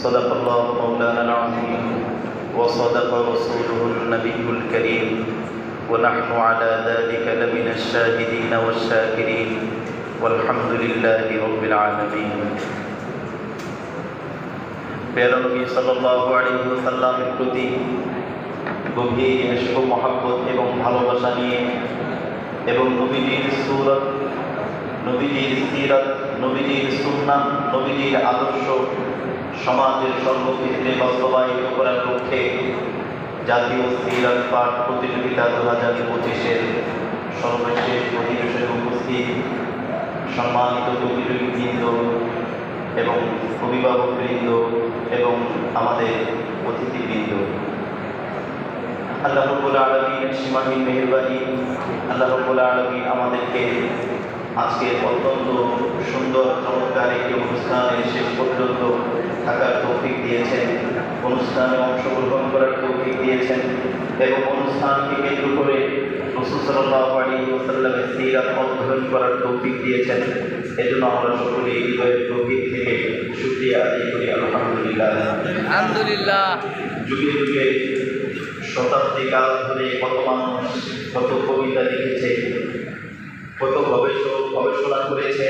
صدق الله مولانا العظيم وصدق رسوله النبي الكريم ونحن على ذلك لمن الشاهدين والشاكرين والحمد لله رب العالمين। প্রিয় নবী সাল্লাল্লাহু আলাইহি ওয়াসাল্লামের প্রতি গভীর ইশক ও মহব্বত এবং ভালোবাসা নিয়ে এবং নবীজির সুরত, নবীজির সিরাত, নবীজির সুন্নাহ, নবীজির আদর্শ সমাজের সর্বক্ষেত্রে বাস্তবায়িত করার লক্ষ্যে জাতীয় সিরাত পাঠ প্রতিযোগিতা 2025-এর সর্বশেষ অধিবেশনে উপস্থিত সম্মানিত প্রতিযোগীবৃন্দ এবং অভিভাবকবৃন্দ এবং আমাদের অতিথিবৃন্দ, আল্লাহ রাব্বুল আলামিনের সীমাহীন মেহেরবানি, আল্লাহ রাব্বুল আলামিন আমাদেরকে আজকে অত্যন্ত সুন্দর চমৎকার একটি অনুষ্ঠানের শেষ পর্যন্ত থাকার তৌফিক দিয়েছেন, অনুষ্ঠানে অংশগ্রহণ করার তৌফিক দিয়েছেন এবং অনুষ্ঠানকে কেন্দ্র করে রাসূল সাল্লাল্লাহু আলাইহি ওয়াসাল্লামের সিরাত অধ্যয়ন করার তৌফিক দিয়েছেন। এজন্য আমরা সকলে হৃদয়ের গভীর থেকে শুকরিয়া আদায় করি। আলহামদুলিল্লাহ আলহামদুলিল্লাহ। যুগে যুগে শতাব্দী কাল ধরে কত মানুষ কত কবিতা লিখেছে, কত গবেষণা করেছে,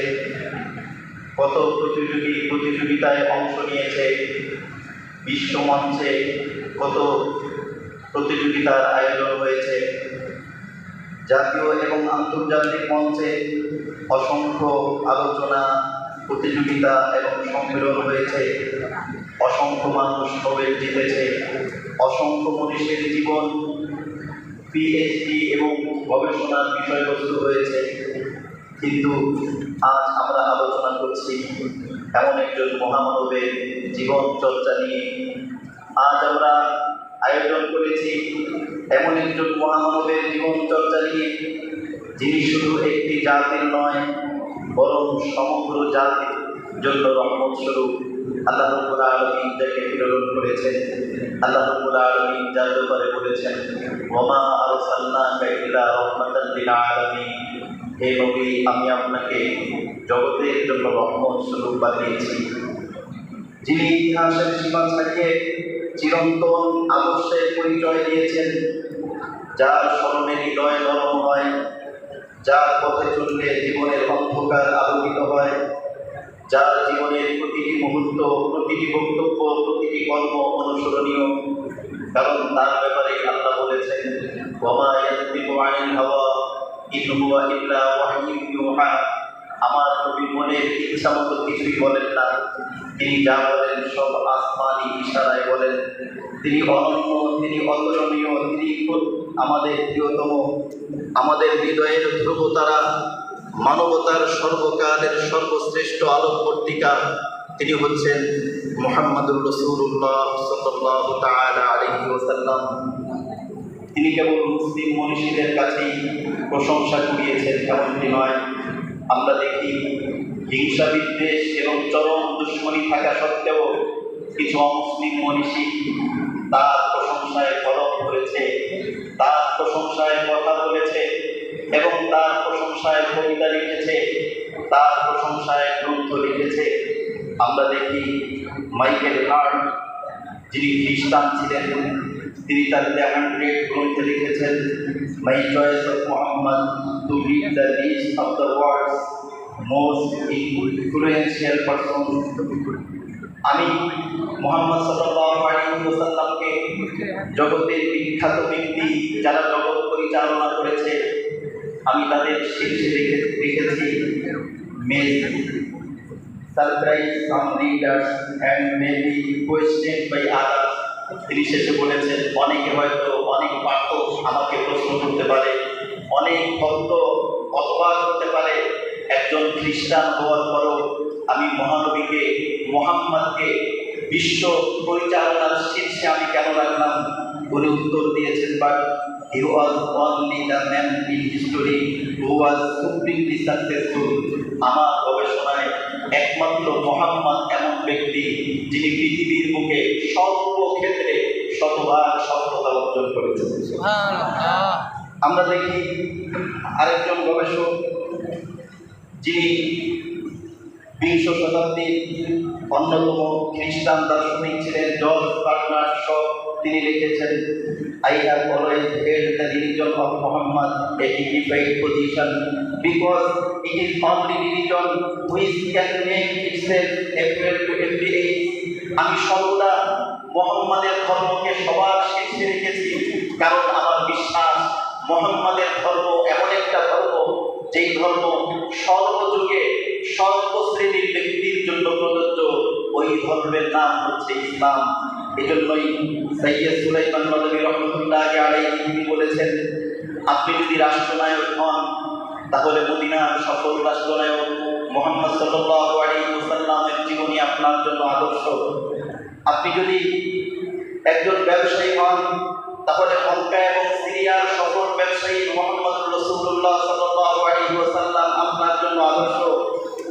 কত প্রতিযোগিতায় অংশ নিয়েছে, বিশ্বমঞ্চে কত প্রতিযোগিতার আয়োজন হয়েছে, জাতীয় এবং আন্তর্জাতিক মঞ্চে অসংখ্য আলোচনা, প্রতিযোগিতা এবং সম্মেলন হয়েছে, অসংখ্য মানুষ নোবেল জিতেছে, অসংখ্য মনীষীর জীবন পিএইচডি এবং গবেষণার বিষয়বস্তু হয়েছে। কিন্তু আজ আমরা আলোচনা করছি এমন একজন মহামানবের জীবন চর্চা নিয়ে। আজ আমরা আয়োজন করেছি এমন একজন মহামানবের জীবন চর্চা নিয়ে, যিনি শুধু একটি জাতির নয় বরং সমগ্র জাতির জন্য রহমত স্বরূপ আল্লাহ রাব্বুল আলামিন যাকে প্রেরণ করেছেন। আল্লাহ রাব্বুল আলামিন যার ব্যাপারে বলেছেন, ওয়ামা আরসালনাকা ইল্লা রাহমাতাল লিল আলামিন, হে নবী আমি আপনাকে জগতের জন্য রহমত স্বরূপ পাঠিয়েছি। যিনি ইতিহাসের সীমা ছাড়িয়ে চিরন্তন আদর্শের পরিচয় দিয়েছেন, যার স্মরণে হৃদয় নরম হয়, যার পথে চললে জীবনের অন্ধকার আলোকিত হয়, যার জীবনের প্রতিটি মুহূর্ত, প্রতিটি বক্তব্য, প্রতিটি কর্ম অনুসরণীয়। কারণ তার ব্যাপারে আল্লাহ বলেছেন, ওয়ামা ইয়ানতিকু আনিল হাওয়া ইন হুয়া ইল্লা ওয়াহয়ুন ইউহা, আমার নবী মনের ইচ্ছা মতো কিছুই বলেন না, তিনি যা বলেন সব আসমানি ইশারায় বলেন। তিনি অনন্য, তিনি অতুলনীয়, তিনি আমাদের প্রিয়তম, আমাদের হৃদয়ের ধ্রুবতারা, মানবতার সর্বকালের সর্বশ্রেষ্ঠ আলোকবর্তিকা। তিনি হচ্ছেন মুহাম্মাদুর রাসূলুল্লাহ সাল্লাল্লাহু তাআলা আলাইহি ওয়াসাল্লাম। তিনি কেবল মুসলিম মনীষীদের কাছেই প্রশংসা কুড়িয়েছেন এমনটি নয়। আমরা দেখি হিংসা, বিদ্বেষ এবং চরম দুশ্মনী থাকা সত্ত্বেও কিছু অমুসলিম মনীষী তার প্রশংসায় কলম করেছে, তার প্রশংসায় কথা বলেছে এবং তার প্রশংসায় কবিতা লিখেছে, তার প্রশংসায় গ্রন্থ লিখেছে। আমরা দেখি মাইকেল হার্ট, যিনি খ্রিস্টান ছিলেন, তিনি তার দ্য 100 গ্রন্থে লিখেছেন, my choice of Muhammad to lead the list of the world's most influential person. আমি মুহাম্মদ সাল্লাল্লাহু আলাইহি ওয়াসাল্লামকে জগতের বিখ্যাত ব্যক্তি যারা জগৎ পরিচালনা করেছে, আমি তাদের শীর্ষে রেখেছি, may surprise some readers and may be questioned by others. তিনি শেষে বলেছেন, অনেকে হয়তো, অনেক পাঠক আমাকে প্রশ্ন করতে পারে, অনেক ভক্ত অবাক হতে পারে, একজন খ্রিস্টান হওয়ার পরও আমি মহানবীকে, মুহাম্মদকে বিশ্ব পরিচালনার শীর্ষে আমি কেন রাখলাম? উনি উত্তর দিয়েছেন, but he was only the man in history who was supremely successful. আমার গবেষণায় একমাত্র মুহাম্মদ এমন ব্যক্তি যিনি পৃথিবীর বুকে সর্বক্ষেত্রে শতভাগ সফলতা অর্জন করেছেন। সুবহানাল্লাহ। আমরা দেখি আরেকজন গবেষক যিনি বিংশ শতাব্দীর অন্যতম খ্রিস্টান দার্শনিক ছিলেন জর্জ বার্নার্ড শ। তিনি লিখেছেন, I have always held the religion of Muhammad a dignified position because it is only religion which can make itself appeal to every age. আমি সর্বদা মুহাম্মাদের ধর্মকে সবার শীর্ষে রেখেছি, কারণ আমার বিশ্বাস মুহাম্মাদের ধর্ম এমন একটা ধর্ম যেই ধর্ম সর্বযুগে সর্বশ্রেণীর ব্যক্তির জন্য প্রযোজ্য। ওই ধর্মের নাম হচ্ছে ইসলাম। এজন্যই সৈয়দ সুলাইমান নদভী রহমাতুল্লাহ আলাইহি তিনি বলেছেন, আপনি যদি রাষ্ট্রনায়ক হন তাহলে মদিনার সফল রাষ্ট্রনায়ক মুহাম্মদ সাল্লাল্লাহু আলাইহি ওয়াসাল্লামের জীবনী আপনার জন্য আদর্শ। আপনি যদি একজন ব্যবসায়ী হন তাহলে মক্কা এবং সিরিয়ার সফল ব্যবসায়ী মুহাম্মদ রাসূলুল্লাহ সাল্লাল্লাহু আলাইহি ওয়াসাল্লাম আপনার জন্য আদর্শ।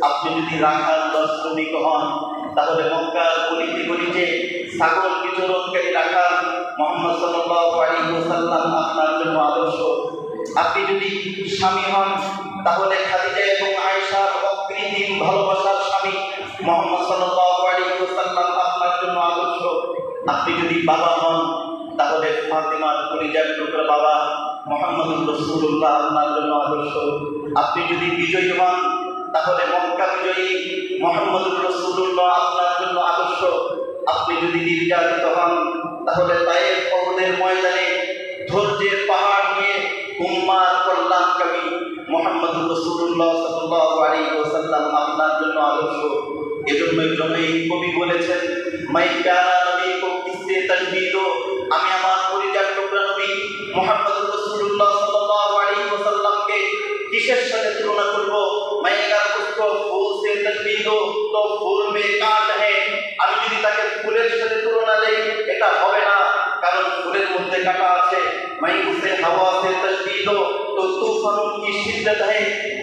আপনি যদি রাখাল শ্রমিক হন তাহলে মক্কার গলিতে গলিতে ছাগল বিচরণকারী রাখাল মুহাম্মদ সাল্লাল্লাহু আলাইহি ওয়াসাল্লাম আপনার জন্য আদর্শ। আপনি যদি স্বামী হন তাহলে খাদিজা এবং আয়েশার অকৃত্রিম ভালোবাসার স্বামী মুহাম্মদ সাল্লাল্লাহু আলাইহি ওয়াসাল্লাম আপনার জন্য আদর্শ। আপনি যদি বাবা হন তাহলে ফাতেমার কলিজার টুকরা বাবা মুহাম্মদুর রাসূলুল্লাহ আপনার জন্য আদর্শ। আপনি যদি বিজয়ী হন তাহলে মক্কা বিজয়ী মুহাম্মদুর রাসূলুল্লাহ আপনার জন্য আদর্শ। আপনি যদি নির্যাতিত হন তাহলে তায়েফ ওহুদের ময়দানে ধৈর্যের পাহাড় নিয়ে উম্মার কল্যাণকামী মুহাম্মদুর রাসূলুল্লাহ সাল্লাল্লাহু আলাইহি ওয়াসাল্লাম আপনার জন্য আদর্শ। এজন্যই জনৈক কবি বলেছেন, মাই প্যারা নবী কো কিসসে তজবীদ, আমি আমার পরিজাত টুকরা নবী মুহাম্মদুর রাসূলুল্লাহ সাল্লাল্লাহু আলাইহি ওয়াসাল্লামকে কিসের সাথে তুলনা করব? मैं अगर उसको फूल से तशबीह दो तो फूल में कांट है। আমি যদি তাকে ফুলের সাথে তুলনা দেই এটা হবে না, কারণ ফুলের মধ্যে কাঁটা আছে। मैं उसे हवा से तशबीह दो तो तूफानों की शिद्दत है।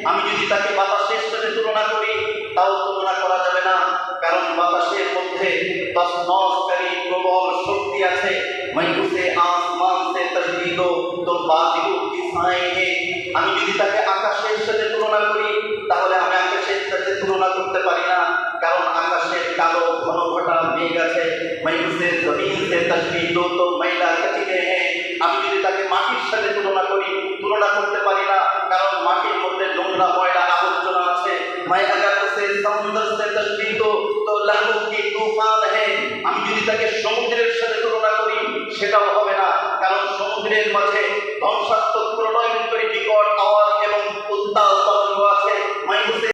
আমি যদি তাকে বাতাসের সাথে তুলনা করি তাও তুলনা করা যাবে না, কারণ বাতাসের মধ্যে তছনছকারী প্রবল শক্তি আছে। मैं उसे आसमान से तशबीह दो तो बादलों की छाएं है। আমি যদি তাকে আকাশের সাথে তুলনা করি তাহলে আমি আকাশের সাথে তুলনা করতে পারি না, কারণ আকাশের কালো ঘন ঘটা মেঘ আছে। मैं उसे जमीन से तशबीह दो तो मैला कचरे हैं। আমি যদি তাকে মাটির সাথে তুলনা করি তুলনা করতে পারি না, কারণ মাটির মধ্যে নোংরা ময়লা আবর্জনা আছে। मैं अगर उसे समुद्र से तशबीह दो तो लहरों की तूफान है। আমি যদি তাকে সমুদ্রের সাথে তুলনা করি সেটাও হবে না, কারণ সমুদ্রের মাঝে ধ্বংসাত্মক প্রলয়ঙ্করী বিকট আওয়াজ এবং উত্তাল তরঙ্গ আছে। मैं उसे